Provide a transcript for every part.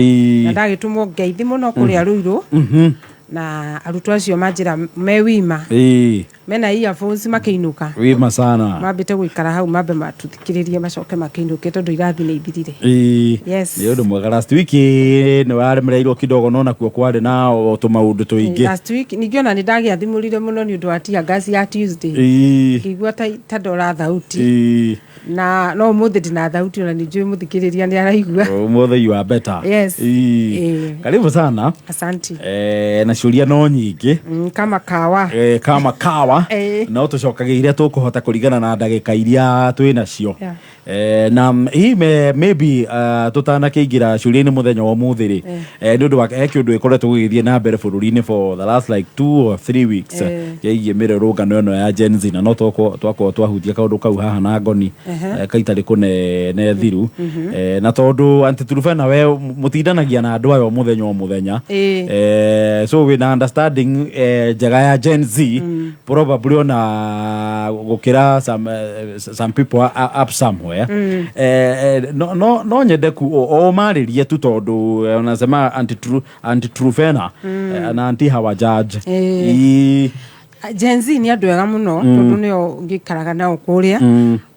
na ndagitumwo ngeithi muno kuria Ruiru na arutwo acio manjira mewima mena earphones makiinuka wima sana mambite guikara hau mambe matuthikiririe macoke makiinuke tondu irathi ni ithirire yes ni undu mwega last week ni waremereirwo kidogo nona kuo kwari na tumaundu tuingi last week ningiona ni ndagiathimurire muno ni undu wa tia gas ya Tuesday kigwa ta ndora thauti na no muthi ndina thauti ona ninjui muthikiriria ni araigua mothe you are better yes karibu sana asante na shuria no nyingi kama kawa no tucokagiire tukuhota kurigana na ndagika iria twinacio na hii maybe tutana kiingira shuria-ini muthenya wa muthiri ni undu wa kiundu ikoretwo gugithie na mbere bururi-ini for the last like 2 or 3 weeks yegie mirurungano ino ya Gen Z na no twako twahutia kaundu kau haha na ngoni kaitari kune thiru na tondu Anti-Trufena we mutindanagia na andu ayo muthenya o muthenya so we understanding jaga ya Gen Z probably na gukira some people up somewhere no nyende ku o maririe tu tondu unasema Anti-Trufena na anti hawa judge Gen Z ni andu ega muno tondu nio ngikaraga nao kuria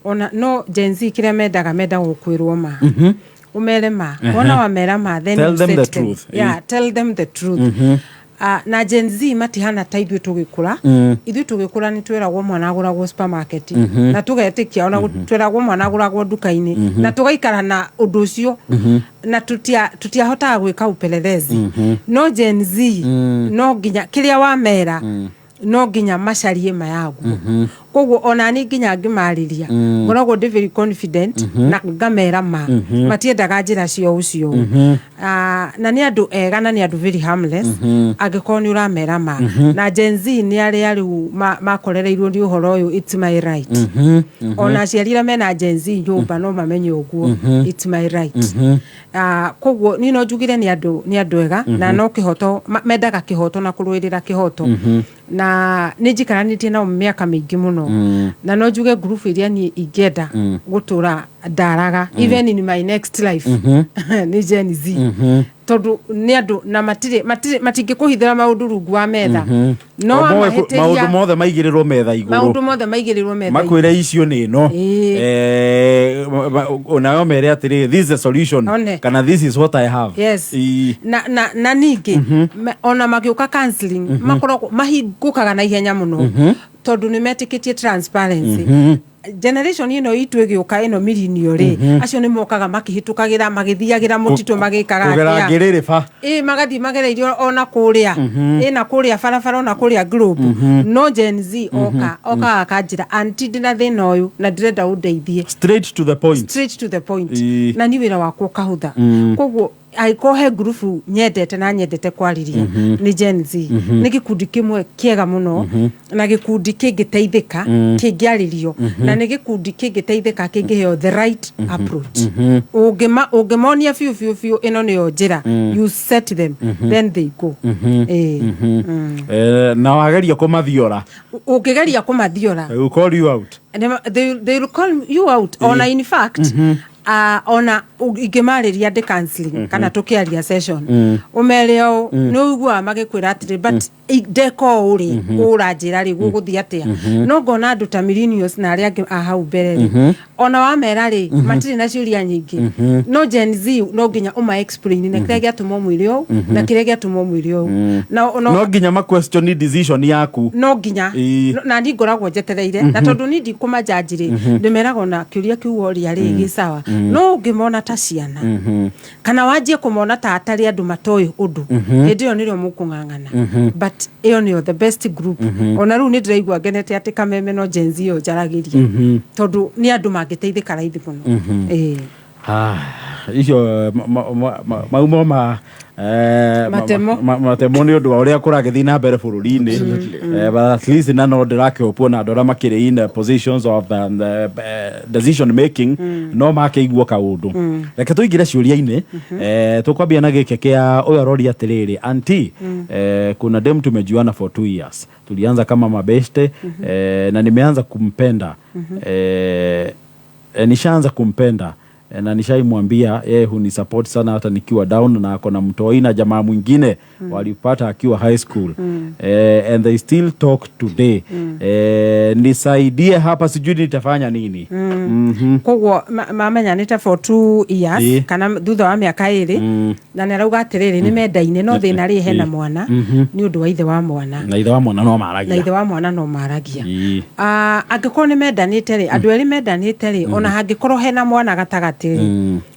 ona no Gen Z kire menda gukwirwo ma umere ma ona wamera ma then tell them the truth tell them the truth na Gen Z matihana ta ithuĩ tugikura ithuĩ tugikura ni twiragwo mwana aguragwo supermarket na tugetikia ona twiragwo mwana aguragwo duka-ini na tugaikara na undu ucio na tutiahota gwika upelelezi no Gen Z no nginya kiria wamera no nginya macarie mayagu koguo ona ni nginya ngimariria ngoragwo ndi very confident na ngamera matiendaga njira cio ucio na ni andu ega na ni andu very harmless agikorwo ni uramera na Gen Z ni ari makorereirwo ni uhoro uyu it's my right ona ciarira mena Gen Z nyumba no mamenye uguo it's my right koguo ni no njugire ni andu ega na no kihoto mendaga kihoto na kurwirira kihoto na nijikaranĩtie nao miaka mingi muno na no njuge group iria ni ingenda gutura ndaraga even in my next life ni Gen Z tondu ni andu na matingikuhithira maundu rungu wa metha no maundu mothe maigirirwo metha iguru makwire icio ni no ona mere atiri this is a solution kana this is what I have yes na ningi ona magiuka counseling makoragwo mahigukaga na ihenya muno tondu ni metikitie transparency generation ino itu igiuka ino milinio ri acio ni mokaga makihitukagira magithiagira mutito magikaga gerere fa magathi magereirio ona kuria na kuria farafara ona kuria group no Gen Z oka akanjira anti ndina thina uyu na ndirenda undeithie straight to the point na ni wira wako kahutha koguo aikohe group nyendete kwariria ni Gen Z ni gikundi kimwe kiega muno na gikundi kingiteithika kingiaririo na ni gikundi kingiteithika kingiheo the right approach ungemonia fiu ino ni njira you set them then they go na wageria kumathiora ungegeria kumathiora they will call you out they will call you out ona in fact ona igimariria de counseling kana tukiaria session umereo no ugwa magikwira atiri but deko uri uranjira ri guguthi atia no ngona andu ta millennials na aria hau mbere ona wamera ri matiri na ciuria nyingi no Gen Z no nginya uma explain na kire giatumo mwiri o na kire giatumo mwiri o no nginya ma question decision yaku no nginya na ndi ngoragwo njetereire na tondu ni ndi kumajanjiri ndimeraga na kiuria kiu oria ri gisawa no ngimona ta ciana kana wanjie kumona ta atari andu matoy undu hindi yo nirio mukungangana but iyo ni the best group ona ru ni ndiraigwa ngenete ati kameme no Gen Z yo jaragiria tondu ni andu mangiteithika raithi muno icio maumo matemo ni undu uria kuragithi na mbere bururi-ini but at least na no ndirakiopwo na ndora makiri in positions of the decision making no makeiguo kaundu reke tuingire ciuria-ini tukwambia na gike kia uyo rori atiriri anti kuna dem tumejuana for 2 years tulianza kama mabeste na nimeanza kumpenda nishaanza kumpenda na nishaimwambia yeye huni support sana hata nikiwa down, na ako na mtoi na jamaa mwingine walipata akiwa high school and they still talk today. Nisaidie hapa, sijui nitafanya nini. Koguo mamenyanite for 2 years kana thutha wa miaka 2 na nerauga atiriri ni mendaine no thina ri hena mwana ni undu wa ithe wa mwana, na ithe wa mwana no maragia angikorwo ni mendanite ri andu eri mendanite ri ona hangikorwo hena mwana gatagati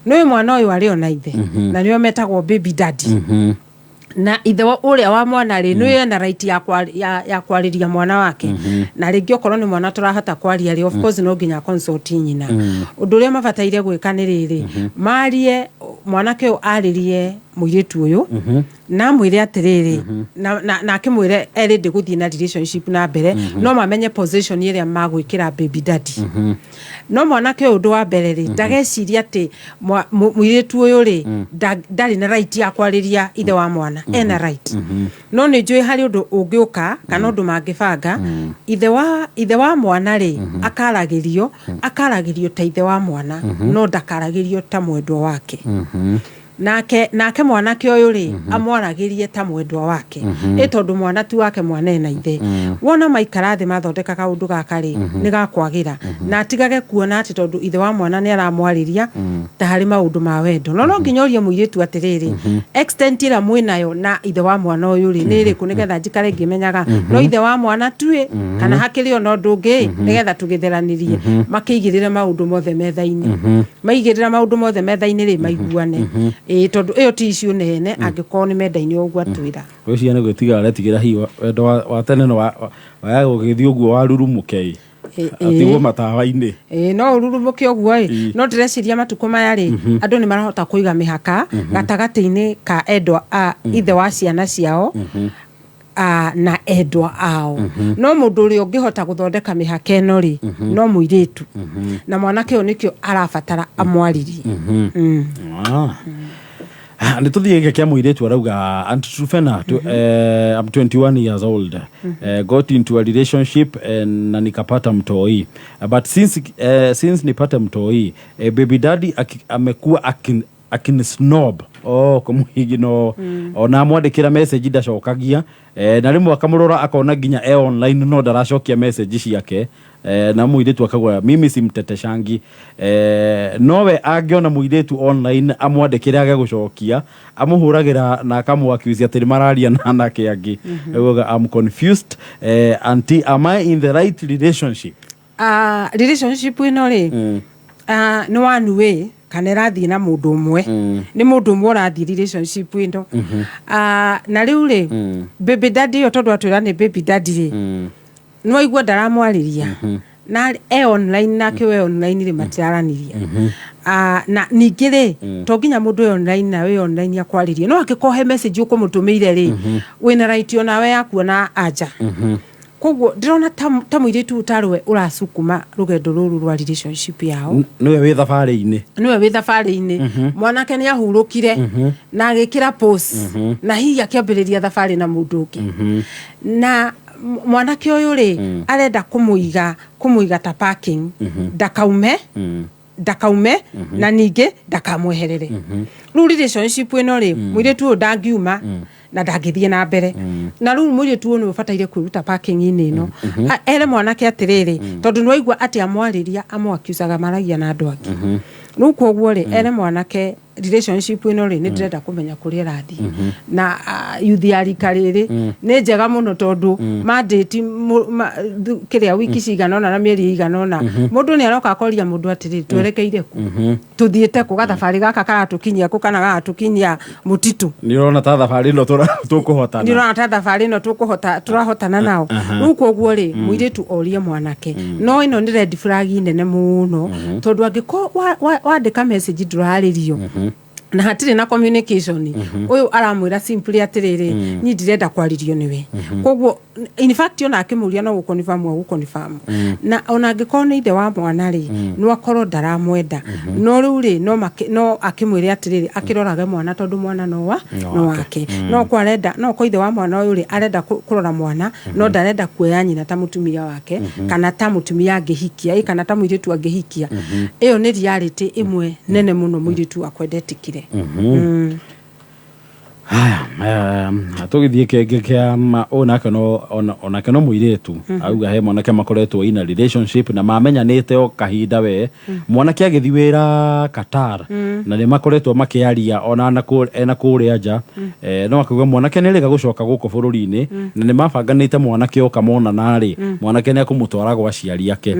no mwana uyu ari ona ithe na nio metagwo baby daddy na ithe uria wa mwana ri no na right ya kwariria mwana wake na ringi okorwo ni mwana turahata kwaria ri of course no nginya consult nyina undu uria mabataire gwika ni riri marie mwanake uyu aririe muiritu uyu na mwire atiriri na akimwire eri ndi guthii na relationship na mbere no mamenye position iria magwikira baby daddy no mwanake uyu wa mbere ri ndageciria ati muiritu uyu ri ndari na right ya kwariria ithe wa mwana ena right no ni njui hari undu ungiuka kana undu mangibanga ithe wa mwana ri akaragirio ta ithe wa mwana no ndakaragirio ta mwendwa wake nake mwanake uyu ri amwaragirie ta mwendwa wake tondu mwana tu wake mwana na ithe wona maikara thi mathondeka kaundu gaka ri ni gakwagira na atigage kuona ati tondu ithe wa mwana ni aramwariria ta hari maundu ma wendo no nginyorie muiritu atiriri extent ira mwinayo na ithe wa mwana uyu ri ni riku nigetha njikare ngimenyaga no ithe wa mwana tuwe kana hakiri ona ndungi nigetha tugitheranirie makiigirire maundu mothe metha-ini maigirira maundu mothe metha-ini ri maiguane tondu iyo ti issue nene angikorwo ni mendaini ogwa twira ucio ni gwitiga aretigira hiwa wendo wa tene no wa gugithii uguo warurumuke atigwo matawa-ini no ururumuke ogwo no ndireciria matuko maya ri andu ni marahota kuiga mihaka gatagati-ini ka endwa a ithe wa ciana ciao na endwa ao no mundu uri ungihota guthondeka mihaka eno ri no muiritu na mwanake uyu nikio arabatara amwariri ni tuthie kia muiritu arauga Aunt Truphena I'm 21 years old got into a relationship na nikapata mtoi but since nipata mtoi baby daddy amekuwa akin snob kumuhigi no ona mwandikira message ndacokagia na rimwe akamurora akona ginya online no ndaracokia message ciake na muiritu akagwa mimi simteteshangi nowe angiona muiritu online amwandikire age gucokia amuhuragira na akamwakiusia ati mararia na nake angi I'm confused auntie, am I in the right relationship? Relationship ino ri no one way kana rathi na mundu umwe ni mundu umwe rathi relationship indo na riu ri baby daddy otondu atwira ni baby daddy ri no igwa ndaramwariria na online nake we online ri matiraraniria na ningire to nginya mundu online na we online akwaririe no akikohe message ukumutumiire ri wina right ona we akuona aja koguo ndirona ta muiritu utarwe urasukuma rugendo ruru rwa relationship yao niwe wi thabari-ini mwanake ni ahurukire na agikira post na hihi akiambiriria thabari na mundu ungi na mwanake uyu ri arenda kumuiga ta parking ndakaume na ninge ndakamweherere ru relationship ino ri muiritu ndangiuma na ndangithie na mbere na ru muiritu uyu ubataire kwiruta parking ini ino ere mwanake atiriri tondu no igwa ati amwariria amwakiusaga maragia na andu angi ru koguo ri ere mwanake relationship ino ri ni ndirenda kumenya kuria rathi na youth ya rikariri ni njega muno tondu mandate kiria wiki cigana na mieri igana mundu ni aroka akoria mundu atiri twerekeire ku tuthiete ku gathabari gaka karatukinyia ku kana gatukinyia mutitu ni rona ta thabari no tukuhotana ni rona ta thabari no turahotana nao ru koguo ri muiritu orie mwanake no ino ni red flag nene muno tondu angiko wandika message nduraririo na hatire na communication uyu aramwira simply atiriri ni ndirenda kwaririo niwe koguo in fact ona akimuria no gukonfirm na ona angikoro ni ithe wa mwana ri no akoro ndaramwenda no riu ri no akimwira atiriri akirorage mwana tondu mwana no wake no kwarenda no ko ithe wa mwana uyu ri arenda kurora mwana no ndarenda kuoya nyina ta mutumia wake kana ta mutumia angihikia kana ta muiritu angihikia iyo ni reality imwe nene muno muiritu akwendetikire tugithie kenge kia ona keno muiretu auga he mwanake makoretwo ina relationship na mamenyanite o kahinda we mwanake agithi wira Qatar na ni makoretwo makiaria ona ena kuria nja no akuga mwanake ni riga gucoka guko bururi-ini na ni mabanganite mwanake oka mona nari mwanake ni akumutwara gwa ciari yake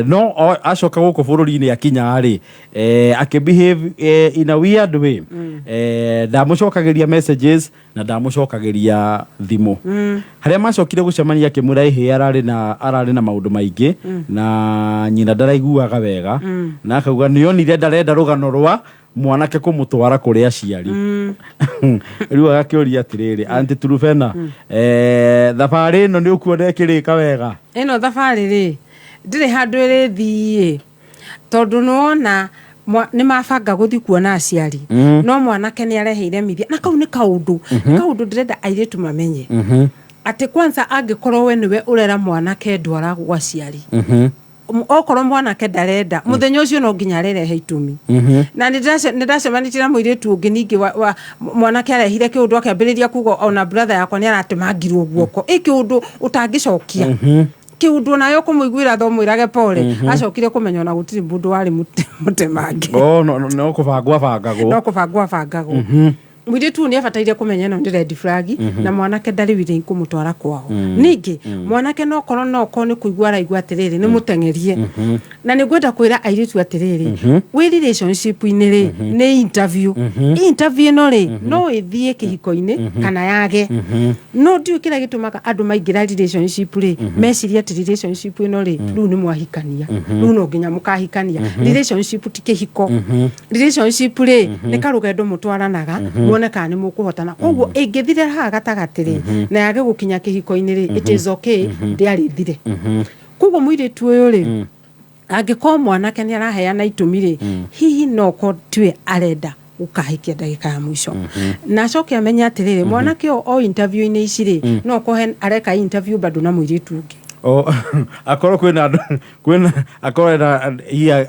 no acoka guko bururi-ini akinya ari akibehave in a weird way ndamucokagiria messages na ndamucokagiria thimu haria macokire gucemania kimura ihe arari na maundu maingi na nyina ndaraiguaga wega na akauga nionire ndarenda rugano rwa mwanake kumutwara kuria aciari riu agakiuria atiriri anti Turufena thabari ino ni ukuona ikirika wega ino thabari ri ndire handu iri thii tondu nuona ni mabanga guthi kuona aciari no mwanake ni areheire mithia na kau ni kaundu ndirenda airetu mamenye ati kwanza angikorwo we niwe urera mwanake ndwara gwa aciari okorwo mwanake ndarenda muthenya ucio no nginya arerehe itumi na nindacemanirie na muiritu ungi ningi mwanake arehire kiundu akiambiriria kuga ona brother yakwa ni aratemangirwo guoko ikiundu utangicokia kiundu nayo kumuiguira thomwirage pole acokire kumenya na gutiri mundu wari mutemange no kubangwa bangagwo muiritu ni abataire kumenya no red flag na mwanake ndari wire kumutwara kwao ningi mwanake no korwo no ko ni kuigua raigua atiriri ni mutengerie na ni gwenda kwira airitu atiriri we relationship inire ni interview no ri no ithie kihiko-ini kana yage no ndiu kira gitumaga andu maingira relationship ri meciria ati relationship ino ri riu ni mwahikania riu no nginya mukahikania relationship ti kihiko relationship ri ni karugendo mutwaranaga muone kana mukuhotana koguo ingithire ha gatagatiri na yage gukinya kihiko-ini ri it is okay ndiari thire koguo muiritu uyu ri angiko mwanake ni araheana itumi ri hihi no ko twe arenda ukahikia ndagika ya mwisho na coke amenya atiriri mwanake o interview-ini ici ri no ko areka interview bado na muiritu ungi akoro kwina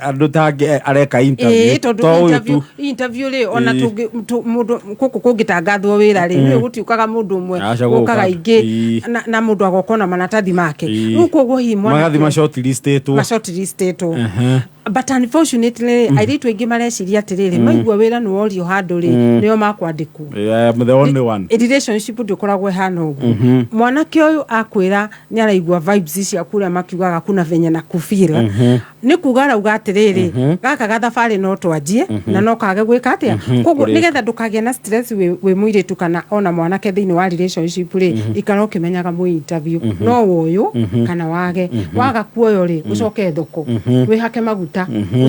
andu tangi areka interview ri ona mundu kuku kungitangathwo wira ri ni gutiukaga mundu umwe gukaga ingi na mundu agokona manatathi make riu koguo hi mwana magathi ma short list but unfortunately airitu ingi mareciria atiriri maigua wira ni worio handu ri nio makwandikwo the only one relationship ndikoragwo hana uguo mwanake uyu akwira ni araigua vibes cia kuria makiugaga kuna venye na kufira ni kugara uga atiriri gaka gathabari no twanjie na no kage gwika atia koguo nigetha ndukagie na stress we muiritu kana ona mwanake thiini wa relationship ri ikaro kimenyaga mu interview no woyo kana wage waga kuoyo ri ucoke thoko wihake maguta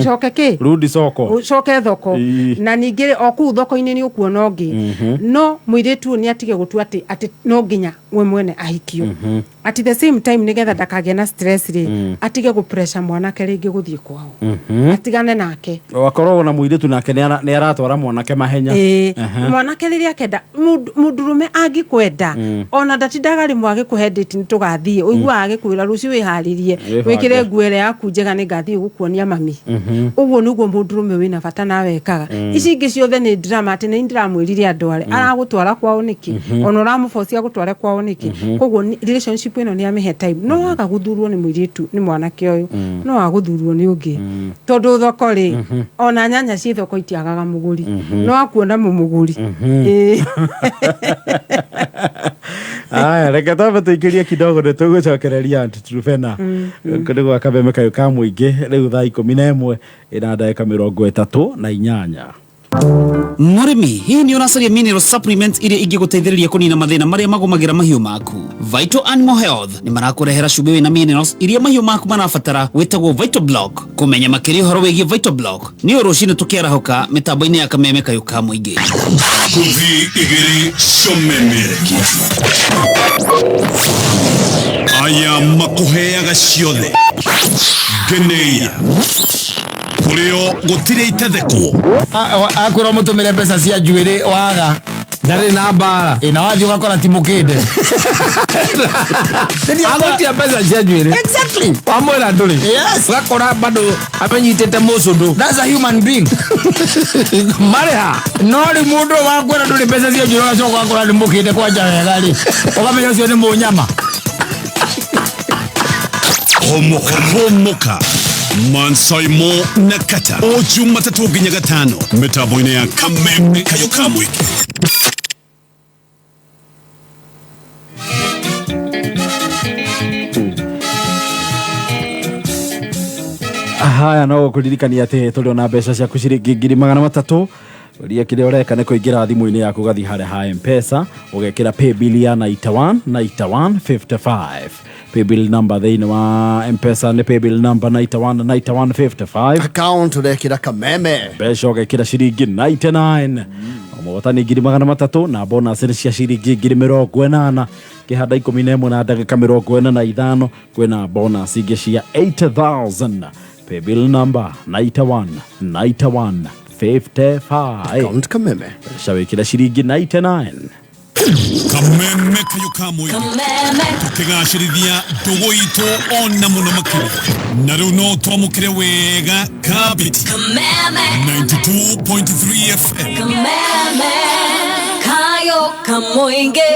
ucoke ki rudi soko ucoke thoko na ningire oku thoko-ini ni ukuona ungi no muiritu ni atige gutua ati no nginya we mwene ahikio at the same time nigetha ndakagie na stress ri atige gu pressure mwanake ringi guthie kwao atigane nake wakorwo na muiritu nake ni aratwara mwanake mahenya mwanake riria kenda mundurume angikwenda ona ndatindaga rimwe agikuhe date nitugathie uigua agikwira ruci wiharirie wikire nguere yaku njega ni ngathie gukuonia mami uguo niguo mundurume wina bata nawe ekaga ici ingi ciothe ni drama ati ni ndiramwirire andware aragutwara kwao niki ona uramuforce agutware kwao niki koguo relationship ino ni amihe time no aga guthurwo ni muiritu ni mwanake uyu no aguthurwo ni ungi tondu thoko ri ona nyanya ci thoko itiagaga muguri no akuona mumuguri aya reke twambe tuikirie kidogo ni tugucokereria anti Turufena ndigwa kabeme kayo ka muingi riu thaa 11 ina ndagika 38 Murimi, hii ni unasaria mineral supplement iria ingiguteithiriria kunina mathina maria magumagira mahiu maku. Vital Animal Health ni marakurehera cumbĩ wĩna minerals iria mahiu maku marabatara wĩtagwo Vital Block. Kumenya makĩria ũhoro wĩgiĩ Vital Block nĩ rũcinĩ tũkĩarahũka mĩtambo-inĩ ya Kameme Kayũka Mũingĩ. Kuthi igiri comemerekia aya makuheaga ciothe ngeneia kurio gutire itetheko akwira mutumire mbeca cia njuĩrĩ waga ndari na mbara ina wathi ugakora timukinde agotia mbeca cia njuĩrĩ exactly wamwira nduri yes ugakora bado amenyitete mucundu that's a human being mareha no ri mundu wakwira nduri mbeca cia njuĩrĩ ugacoka ugakora nimukinde kwanja wega ri ukamenya ucio ni munyama homoka Mansaimo Nakata Ojuma tatu nginya gatano mitambo-inĩ ya Kameme Kayũka Mũingĩ. Haya no kuririkania ati tuli na mbeca ciaku ciringi 300 uria kire ureka nĩ kũingĩra thimũ-inĩ yaku gathi harĩa ha M-Pesa ugekĩra pay bill ya 9155 pay bill number thĩinĩ wa M-Pesa nĩ pay bill number 919155 account urekĩra Kameme mbeca ugekĩra ciringi 99 mũhotani 300 na bonus nĩ cia ciringi 80,000 kĩhanda 11 na ndagĩka 45 kwĩna bonus ingĩ cia 8,000 pay bill number 919155 account Kameme shawekira shiringi 99 Kameme Kayũka Mũingĩ tukigacĩrithia ndũgũ itũ ona mũno makĩria na rĩu no twamũkĩre wega kabiti 92.3 FM Kameme Kayũka Mũingĩ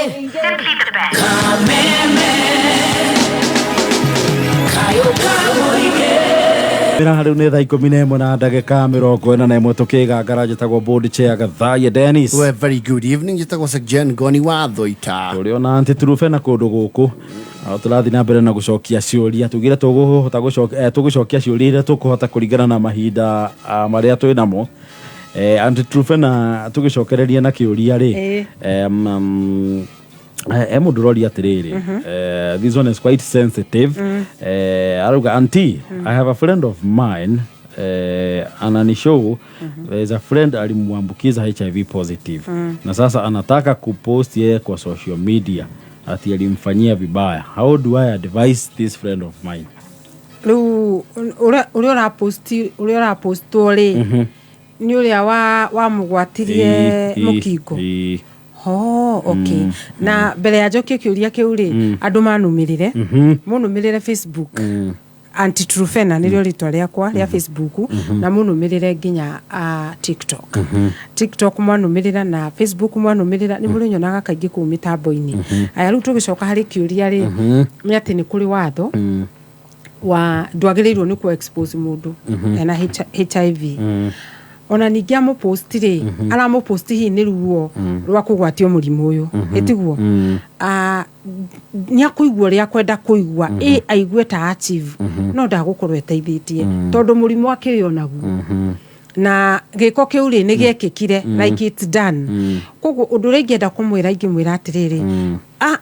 Kameme Kayũka Mũingĩ Mira rĩu nĩ thaa 11 na ndagĩka 41 tukĩgangara njĩtagwo board chair Gathaya Dennis. Well, very good evening. Njĩtagwo Sekjen Goni Watho ita. Tũrĩ ona Aunty Trufe na kũndũ gũkũ. Tũrathiĩ na mbere na gũcokia ciũria. Tugire tũgũhota gũcokia ciũria iria tũkũhota kũringana na mahinda marĩa twĩ namo. Aunty Trufe na tũgĩcokereria na kĩũria rĩ. Mundu rori atiriri this one is quite sensitive aruga auntie I have a friend of mine ananishow there's a friend alimwambukiza HIV positive na sasa anataka kupost yeye kwa social media ati alimfanyia vibaya. How do I advise this friend of mine? Uriora post ori ni uria wa mugwatirie mukingo. Oh, okay. Na mbere ya njokio kiuria kiu ri andu manumirire munumirire Facebook Aunty Trufena nĩrĩo rĩtwa rĩakwa rĩa Facebook na munumirire nginya TikTok. TikTok mwanumirira na Facebook mwanumirira nĩ mũrĩnyonaga kaingĩ kũ mitambo-inĩ. Aya rĩu tũgĩcoka harĩ kiuria rĩ nĩ atĩ nĩ kũrĩ watho wa ndwagĩrĩirwo nĩ ku expose mũndũ ena HIV. Ona ningĩ amũpost rĩ aramũpost hihi nĩ ruo rwa kũgwatio mũrimũ ũyũ ĩtiguo nĩ akũigua rĩa kwenda kũigua aigue ta achieve no ndagũkorwo eteithĩtie tondũ mũrimũ wake onaguo na gĩko kĩu rĩ nĩ gĩekĩkire like it's done koguo ũndũ ũrĩa ingĩenda kũmwĩra ingĩmwĩra atĩrĩrĩ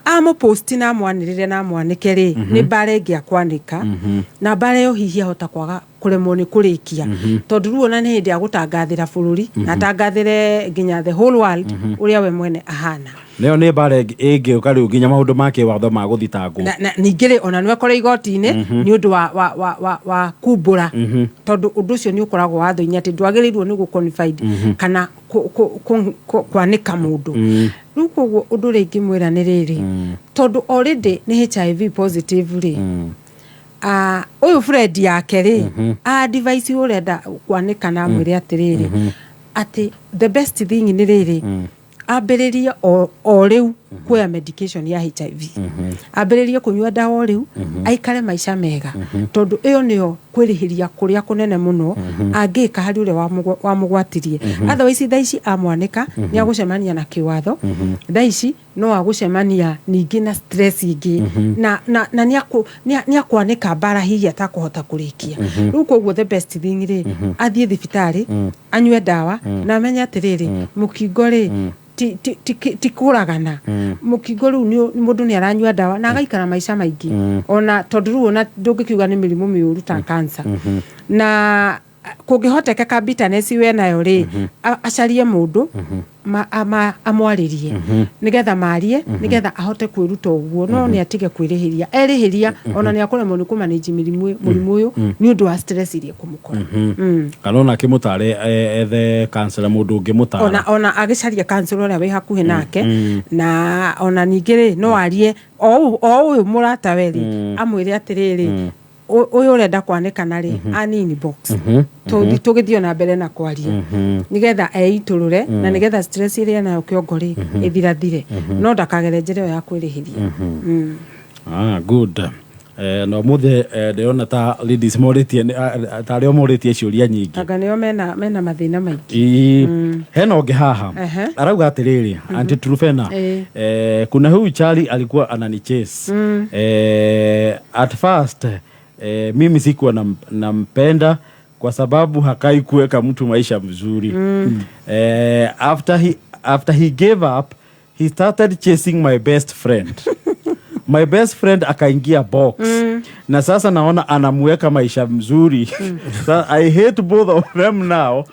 amũpost na mwanĩrĩre na mwanĩke rĩ nĩ mbara ĩngĩakwanĩka na mbara ĩyo hihi ahota kwaga kuremwo ni kurikia tondu ruo na ni hindi agutangathira bururi na tangathire nginya the whole world uria we mwene ahana leo ni bare ege ukari nginya maundu make watho ma guthitangwo na ningire ona nwe kore igoti-ini ni undu wa kumbura tondu undu ucio ni ukoragwo watho-ini ati ndwagirirwo ni guconfide kana kwanika mundu riu koguo undu ringi mwira ni riri tondu already ni HIV positive ri uyu friend yake ri device urenda kwanika na mwire atiriri ati the best thing ni riri ambĩrĩrie o rĩu kuoya medication ya HIV ambĩrĩrie kũnyua ndawa o rĩu aikare maica mega tondũ ĩyo nĩyo kwĩrĩhĩria kũrĩa kũnene mũno angĩka harĩ ũrĩa wamũgwatirie otherwise thaa ici amwanĩka nĩ agũcemania na kĩwatho thaa ici no agũcemania ningĩ na stress ingĩ na nĩ akwanĩka mbara hihi atakũhota kũrĩkia rĩu koguo the best thing rĩ athiĩ thibitarĩ anyue ndawa na amenye atĩrĩrĩ mũkingo rĩ ti kũragana mũkingo rĩu mũndũ nĩ aranyua ndawa na agaikara maica maingĩ ona tondũ rĩu ona ndũngĩkiuga nĩ mĩrimũ mĩũru ta cancer na kũngĩhotekeka bitterness we nayo rĩ acarie mũndũ amwarĩrie nĩgetha marie nĩgetha ahote kwĩruta ũguo no nĩ atige kwĩrĩhĩria erĩhĩria ona nĩ akũremwo nĩ kũmanage mũrimũ ũyũ nĩ ũndũ wa stress iria kũmũkora kana ona akĩmũtare ethe kansela mũndũ ũngĩmũtara ona agĩcaria kansela ũrĩa wĩ hakuhĩ nake na ona ningĩ rĩ no arie o ũyũ mũrata we rĩ amwĩre atĩrĩrĩ ũyũ ũrenda kwanĩkana rĩ anini box tũgĩthiĩ na mbere na kwaria nĩgetha eitũrũre na nĩgetha stress iria nayo kĩongo rĩ ĩthirathire no ndakagere njĩra ya kwĩrĩhĩria good no mũthĩ ndĩrona ta ladies morĩtie ta arĩa morĩtie ciũria nyingĩ anga nĩo mena mathĩna maingĩ hena ũngĩ haha arauga atĩrĩrĩ Aunty Trufena kuna huyu Charlie alikuwa ananichase at first mimi sikuwa nampenda kwa sababu hakai kuweka mtu maisha mzuri after he gave up he started chasing my best friend my best friend akaingia box na sasa naona anamweka maisha mzuri I hate both of them now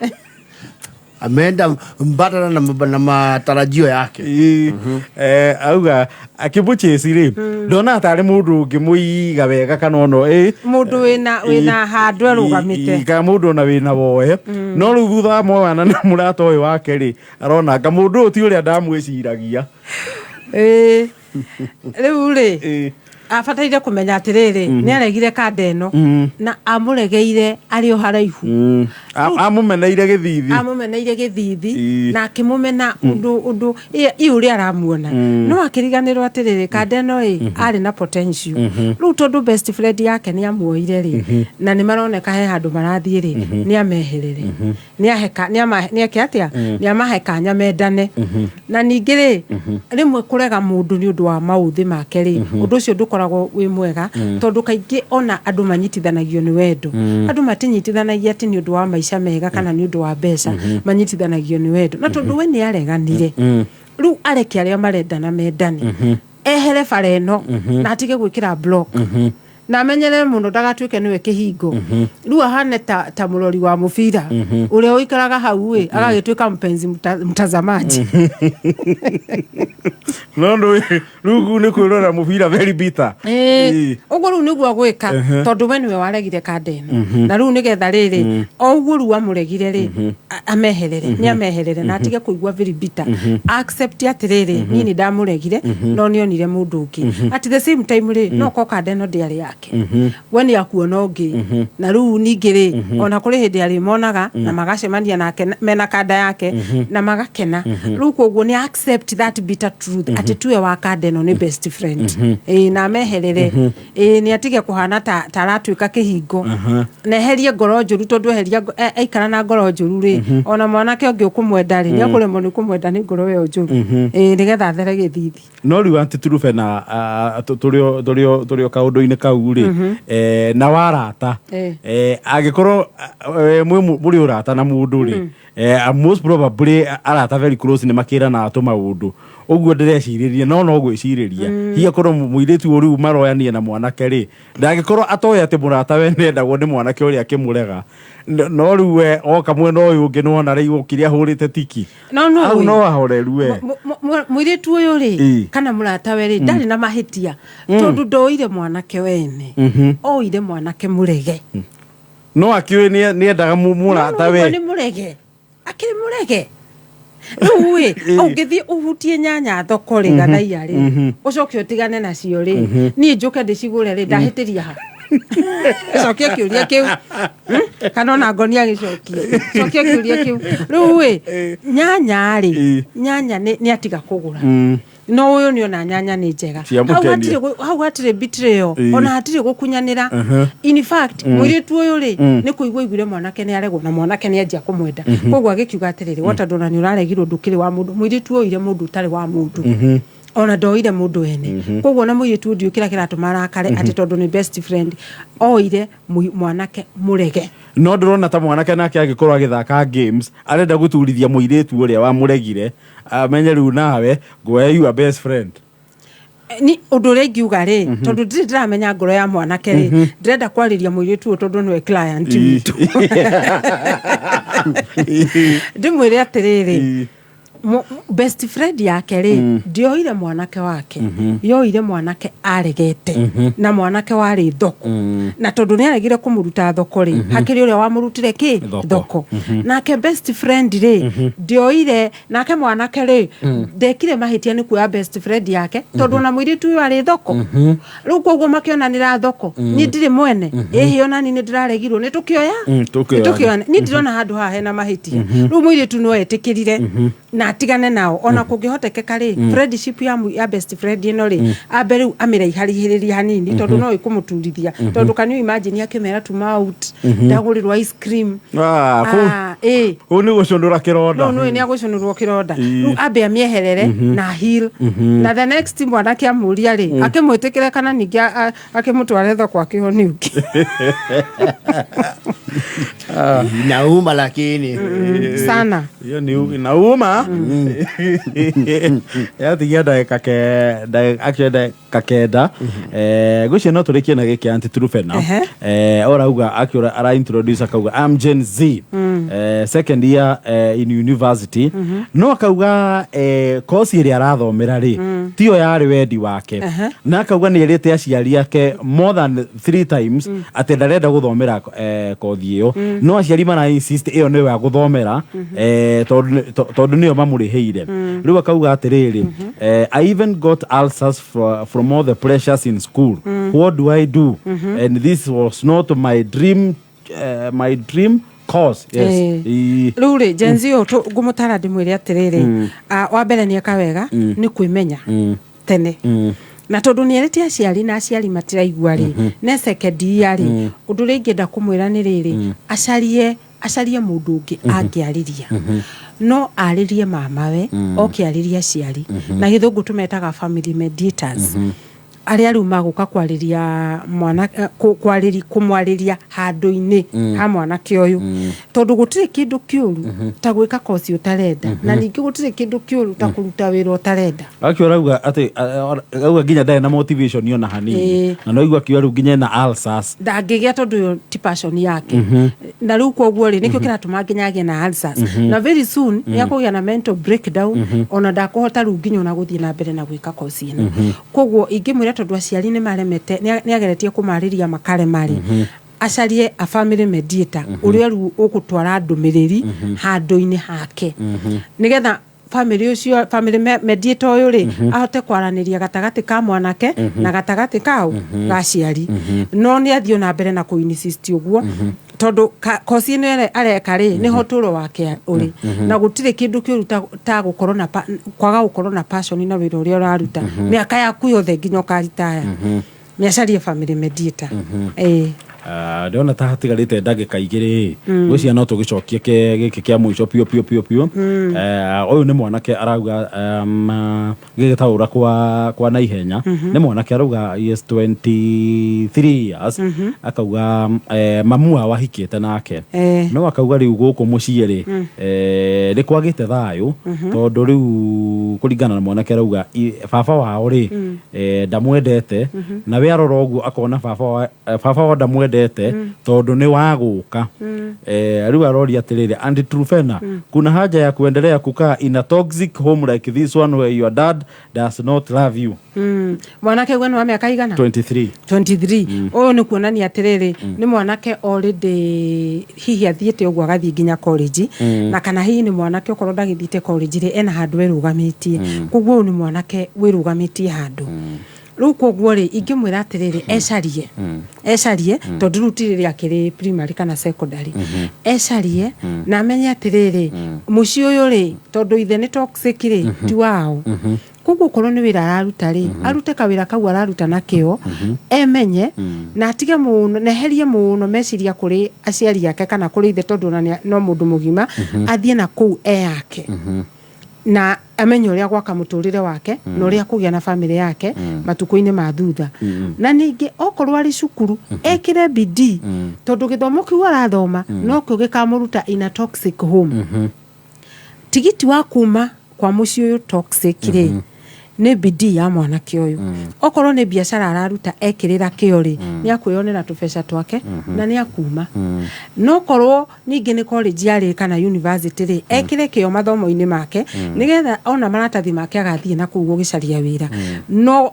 ameenda mbadala na matarajio yake auga akibuchesi ri ndona atari mundu ngimũiga wega kana ono mundu wina handũ rugamite ka mundu na wina woe no rĩu thutha mwana na mũrata ũyũ wake ri arona ka mundu ti ũrĩa ndamwĩciragia rĩu rĩ abataire kũmenya atĩrĩrĩ nĩ aregire kanda ĩno na amũregeire arĩ o haraihu amũmeneire gĩthithi na akĩmũmena ũndũ ũrĩa aramuona no akĩriganĩrwo atĩrĩrĩ kanda ĩno arĩ na potential rĩu tondũ best friend yake nĩ amuoire rĩ na nĩ maroneka he handũ marathiĩ rĩ nĩ ameherere nĩ amahe kanya mendane na ningĩ rĩ rĩmwe kũrega mũndũ nĩ ũndũ wa maũthĩ make rĩ ũndũ ũcio ndũkoragwo wĩ mwega tondũ kaingĩ ona andũ manyitithanagio nĩ wendo andũ matinyitithanagia atĩ nĩ ũndũ wa maica mega kana nĩ ũndũ wa mbeca manyitithanagio nĩ wendo na tondũ we nĩ areganire rĩu areke arĩa marendana mendane ehere bara ĩno na atige gwĩkĩra block na amenyere mũno ndagatuĩke nĩwe kĩhingo rĩu ahane ta mũrori wa mũbira ũrĩa ũikaraga hau agagĩtuĩka mpenzi mtazamaji no rĩu nĩ kwĩrora mũbira very bitter ũguo rĩu nĩguo gwĩka tondũ we nĩwe waregire kanda ĩno na rĩu nĩgetha rĩrĩ o ũguo rĩu amũregire rĩ ameherere nĩ ameherere na atige kũigua very bitter accept atĩrĩrĩ niĩ nĩ ndamũregire no nĩonire mũndũ ũngĩ at the same time rĩ no ko kanda ĩno ndĩarĩ yake we nĩ akuona ũngĩ na rĩu ningĩ rĩ ona kũrĩ hĩndĩ arĩmonaga na magacemania nake mena kanda yake na magakena rĩu koguo nĩ accept that bitter truth atĩ tuwe wa kanda ĩno nĩ best friend na ameherere nĩ atige kũhana ta aratuĩka kĩhingo na eherie ngoro njũru tondũ eheria aikara na ngoro njũru rĩ ona mwanake ũngĩ ũkũmwenda rĩ nĩ akũremwo nĩ kũmwenda nĩ ngoro ĩyo njũru nĩgetha athere gĩthithi no rĩu Aunty Trufena tũrĩ kaũndũ-inĩ kau rĩ na warata agĩkorwo mũrĩ ũrata na mũndũ rĩ most probably arata very close nĩ makĩrana tũmaũndũ ũguo ndĩrecirĩria no gwĩcirĩria hihi akorwo mũirĩtu ũrĩu maroyania na mwanake rĩ ndagĩkorwo atoya atĩ mũrata we nĩendagwo nĩ mwanake ũrĩa akĩmũrega no rĩu we oka mwena ũyũ ũngĩ nĩwona rĩu kĩrĩa ahũrĩte tiki au no ahoreru we mũirĩtu ũyũ rĩ kana mũrata we rĩ ndarĩ na mahĩtia tondũ ndoire mwanake wene oire mwanake mũrege no akĩũĩ nĩendaga mũrata we nĩ mũrege akĩrĩ mũrege rĩu ũngĩthiĩ ũhutie nyanya thoko rĩ gana iya rĩ ũcoke ũtigane nacio rĩ niĩ njũke ndĩcigũre rĩ ndahĩtĩria ha cokia kiuria kiu kana na ngonia gicokie cokia kiuria kiu riu we nyanya ri nyanya ni atiga kugura no uyu ni ona nyanya ni njega hau hatire betrayal ona hatire gukunyanira in fact mwiritu uyu ri ni kuigwa igure mwanake ni aregwo na mwanake ni anjia kumwenda kogwa agikiuga atiriri wata ndona ni uraregirwo ndukiri wa mundu mwiritu uyu ire mundu utari wa mundu ona ndoire mundu ene kogwa na mwiritu ndio kira kiratuma arakare ati tondu ni best friend oire mwanake murege no ndurona ta mwanake nake agikorwo agithaka games arenda guturithia mwiritu uria wa muregire amenye riu nawe ngoya you best friend ni undu ri ngiuga ri tondu ndiramenya ngoro ya mwanake ri ndirenda kwariria mwiritu tondu niwe client witu ndimwire atiriri best friend yake ri ndioire mwanake wake yoire mwanake aregete na mwanake wari thoko na tondu ni aregire kumuruta thoko ri hakiri uria wamurutire ki thoko nake best friend ri ndioire nake mwanake ri ndekire mahitia ni kuya best friend yake tondu na mwiri tu ari thoko riu koguo makionanira thoko ni ndiri mwene ehio nani ni ndiraregirwo ni tukioya ni ndirona handu ha hena mahitia riu mwiri tu no etikirire na atigane nao ona kungihotekeka ri friendship ya best friend ino ri aberu amira iharihiriria hanini tondu no ikumuturithia tondu can you imagine akimera tuma out ndagurirwa ice cream ko ni gucundura kironda no ni agucundurwo kironda riu abe amieherere na heal na the next mwanake amuria ri akimwitikire kana ningi akimutware thoko akihoni uki inauma lakini sana hiyo ni inauma ya tigia dakika kenda gucio no turikie na giki anti trufena orauga akiura ara introduce akauga I'm Gen Z second year in university no akauga course iri arathomera ri tio yari wendi wake na akauga ni irite aciari yake more than 3 times ati ndarenda guthomera course iyo no aciari mara insist iyo ni wa guthomera tondu niyo mamuriheire riu akauga atiriri I even got ulcers from all the pressures in school what do I do and this was not my dream course ruri jenzio gumutara ndimwire atiriri wa mbere ni akawega ni kwimenya tene na tondu ni erete aciari na aciari matiraigua ri ne second year ri undu ringi nda kumwira ni riri acarie mundu ungi angiariria no aririe mamawe okiariria aciari na githungu tumetaga family mediators aria riu maguka kwariria mwana kumwariria handu-ini ha mwanake uyu tondu gutire kindu kiuru ta gwika kosi utarenda na ningi gutire kindu kiuru ta kuruta wira utarenda akiorauga ati auga nginya ndae na motivation yona hanini na no igwa kiwa riu nginya na ulcers ndangigia tondu ti passion yake na riu koguo ri nikio kiratuma nginya agie na ulcers na very soon yakugia na mental breakdown ona ndakuhota riu nginya ona guthie na mbere na gwika kosi ino koguo ingimwira tondu aciari ni maremete ni ageretie kumariria makare mari acarie a family mediator uria ru ugutwara ndumiriri handu-ini hake nigetha family mediator uyu ri ahote kwaraniria gatagati ka mwanake na gatagati kao gaciari no ni athio na mbere na kuinsist uguo tondu kosi ino areka ri ni hoturo wake uri na gutire kindu kiuru ta gukorwo na kwaga gukorwo na passion na wira uria uraruta miaka yaku yothe nginya ukaritaya ni acarie family mediator ndona ta hatigarite ndagika igiri gucia no tugicokie giki kia mwico pio uyu ni mwanake arauga gigitaura kwa naihenya ni mwanake arauga yes 23 years akauga mamua wahikite nake no akauga riu guku mucie ri ni kwagite thayu tondu riu kuringana na mwanake arauga baba wao ri ndamwendete na we arora uguo akona baba wa ndamwendete tondu ni waguka riu aroria atiriri and Trufena kuna haja ya kuendelea kukaa in a toxic home like this one where your dad does not love you mwanake gwe ni wa miaka igana 23 uyu ni kuonania atiriri ni mwanake already hihi athiete uguo agathie nginya college na kana hihi ni mwanake ukorwo ndagithite college ri ena handu wirugamitie koguo ni mwanake wirugamitie handu riu koguo ri ingimwira atiriri ecarie tondu riu tiriri akiri primary kana secondary ecarie na amenye atiriri muci uyu ri tondu ithe ni toxic ri ti wao koguo korwo ni wira araruta ri arute kawira kau araruta na kio emenye na atige muno neherie muno meciria kuri aciari yake kana kuri ithe tondu no mundu mugima athie na kuu yake na amenye uria gwaka muturire wake na uria kugia na family yake matuko-ini ma thutha na ningi okorwo ari cukuru ekire bidii tondu githomo kiu arathoma no kio gikamuruta in a toxic home tigiti wa kuma kwa muci uyu toxic ri ni bidii ya mwana kioyo okorwo ni biashara araruta ekirira kiori ni akwionera tubesha twake na ni akuma no korwo ningi ni college yari kana university ri ekire kio mathomo-ini make nigetha ona maratathi make agathie na kuugo gicaria wira no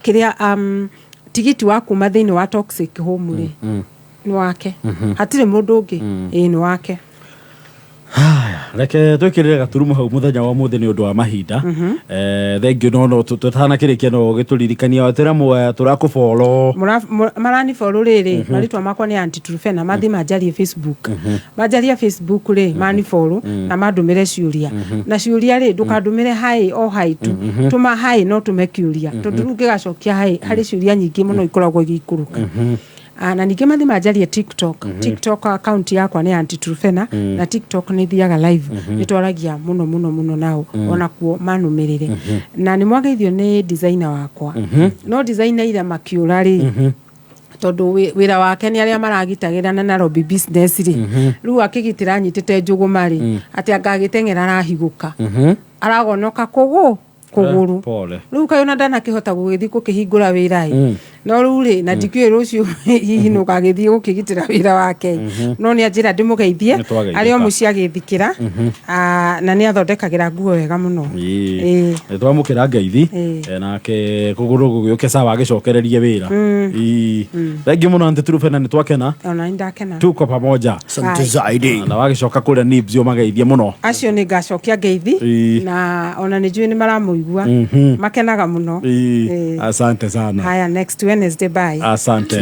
kiria tigiti wa kuma thiini wa toxic home ri ni wake hatire mundu ungi ni wake. Reke twikirire gaturumu hau muthenya wa muthi ni undu wa mahinda thengio no tutana kirikia no gituririkania atira turakufolo marani follow riri maritwa makwa ni Aunty Trufena mathi majarie Facebook majaria Facebook ri mani follow na madumire ciuria na ciuria ri ndukandumire hai o hai tu tuma hai no tumekiuria tondu ngigacokia hai hari ciuria nyingi muno ikoragwo igikuruka na ningi mathi majarie TikTok account yakwa ni Aunty Trufena na TikTok ni thiaga live nitwaragia muno nao ona kuo manumirire na ni mwageithio ni designer wakwa no designer ira makiura ri tondu wira wake ni aria maragitagira na Nairobi business ri riu akigitira nyitite njuguma ri ati angagitengera arahiguka aragonoka kuguru riu kayona ndana kihota gugithi kukihingura wirai no riu ri na ndikwe rucio hihi no gagithi gukigitira wira wake no ni ajira ndimugeithie ario muci agithikira na ni athondekagira nguo wega muno twamukira ngeithi nake kuguru gugioke sawa agicokererie wira thengi muno Aunty Trufena ni twakena ona ndakena tuko pamoja asante zaidi na wagicoka kuria nibs mageithie muno acio ni ngacokia ngeithi na ona ni njui ni maramuigua makenaga muno asante sana. Haya, next Wednesday bye. Asante.